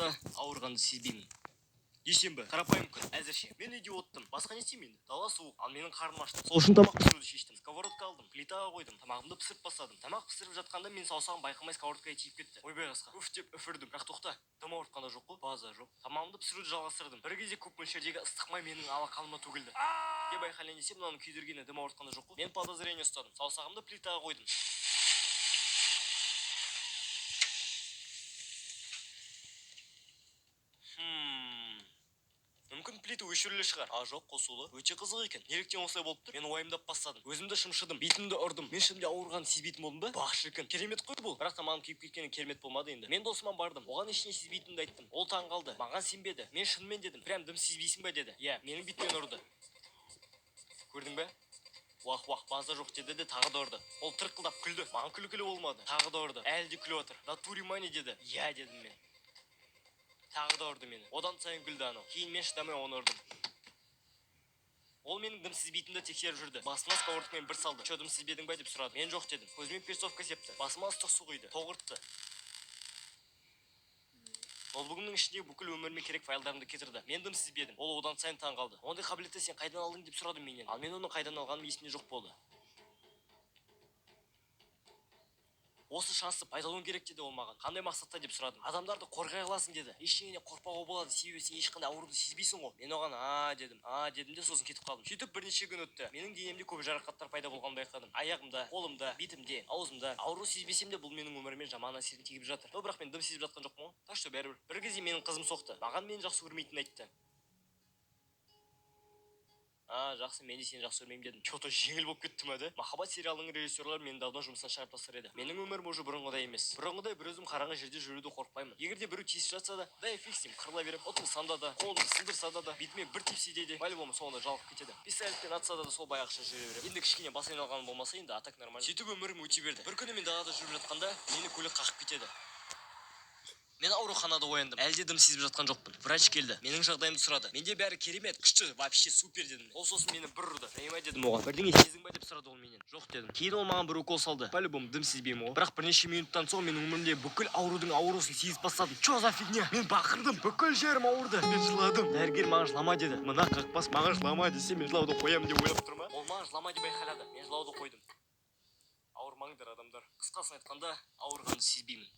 да ауырғанды сезбеймін. Дүйсенбі, қарапайым күн. Әзірше мен үйде оттым. Басқа не істеймін енді? Дала суық, ал менің қарным ашты. Сол үшін тамақ пісіруді шештім. Сковородка алдым, плитаға қойдым. Тамағымды пісіріп бастадым. Тамақ пісіріп жатқанда мен саусағым байқамай сковородкаға тиіп кетті. Ойбай қасқа. Уф деп үфірдім. Бірақ тоқта, дым ауыртқанда жоқ қой? База жоқ. Тамағымды пісіруді жалғастырдым. Бір кезде көп мөлшердегі ыстық май менің алақаныма төгілді. Деп айқайлайын десем, мынаның күйдіргені дым ауыртқанда жоқ қой? Мен подозрение ұстадым. Саусағымды плитаға қойдым. Мүмкін плита өшірілі шығар. Жоқ, қосулы. Өте қызық екен. Неліктен осылай болып тұр? Мен уайымдап бастадым. Өзімді шымшыдым, бетімді ұрдым. Мен шынымен ауырғанын сезбейтін болдым ба? Бах, шіркін. Керемет қой бұл. Бірақ тамағым күйіп кеткені керемет болмады енді. Мен досыма бардым. Оған ештеңе сезбейтінімді айттым. Ол таң қалды. Маған сенбеді. Мен шынымен дедім. Прям дым сезбейсің ба деді. Иә, менің бетімнен ұрды. Көрдің бе? Уах, база жоқ деді де тағы да ұрды. Ол тырқылдап күлді. Маған күлкілі болмады. Тағы да ұрды. Әлі де күліп отыр. Натури мани деді. Иә дедім мен. Тағы да ұрды мені. Одан сайын күлді анау. Кейін мен шыдамай оны ұрдым. Ол менің дым сезбейтінімді тексеріп жүрді. Басыма сковородкамен бір салды. Чо, дым сезбедің ба деп сұрады. Мен жоқ дедім. Көзіме перцовка септі. Басыма ыстық су құйды. Тоғыртты. Ноутбугымның ішіндегі бүкіл өміріме керек файлдарымды кетірді. Мен дым сезбедім. Ол одан сайын таң қалды. Ондай қабілетті сен қайдан алдың деп сұрады менен. Ал мен оны қайдан алғаным есімде жоқ болды. Осы шансты пайдалану керек деді ол маған. Қандай мақсатта деп сұрадым. Адамдарды қорғай аласың деді. Ештеңеден қорықпауға болады, себебі сен ешқандай ауруды сезбейсің ғой. Мен оған дедім де сосын кетіп қалдым. Сөйтіп бірнеше күн өтті. Менің денемде көп жарақаттар пайда болғанын байқадым. Аяғымда, қолымда, бетімде, аузымда. Ауру сезбесем де бұл менің өміріме жаман әсерін тигізіп жатыр. Но бірақ мен дым сезіп жатқан жоқпын ғой. Так что бәрібір. Бір кезде менің қызым соқты. Маған мені жақсы көрмейтінін айтты. Жақсы, мен де сені жақсы көрмеймін дедім. Че-то жеңіл болып кетті ме, Махаббат сериалының режиссерлары мені давно жұмыстан шығарып тастар еді. Менің өмірім уже бұрынғыдай емес. Бұрынғыдай бір өзім қараңғы жерде жүруді қорықпаймын. Егер де біреу тиісіп жатса да, дай фиксим, қырыла беріп, ұтылсам да, қолымды сындырса да, бетіме бір тепсе де, по-любому соңында жалығып кетеді. Пистолетпен атса да сол баяғыша жүре беремін. Енді кішкене бас айналғаным болмаса, енді атак нормально. Сөйтіп өмірім өте берді. Бір күні мен далада жүріп жатқанда, мені көлік қағып кетеді. Мен ауруханада ояндым. Әлде дым сезіп жатқан жоқпын. Врач келді. Менің жағдайымды сұрады. Менде бәрі керемет, күшті, вообще супер дедім. Ол сосын мені бір ұрды. Нема дедім оған. Бірдеңе сездің ба деп сұрады ол менен. Жоқ дедім. Кейін ол маған бір укол салды. По-любому дым сезбеймін ғой. Бірақ бірнеше минуттан соң менің өмірімде бүкіл аурудың аурусын сезіп бастадым. Чо за фигня? Мен бақырдым. Бүкіл жерім ауырды. Мен жыладым. Дәрігер маған жылама деді. Мына қақпас маған жылама десе, мен жылауды қоямын деп ойлап тұр ма? Ол маған жылама деп айқайлады. Мен жылауды қойдым. Ауырмаңдар адамдар. Қысқасын айтқанда, ауырғанды сезбеймін.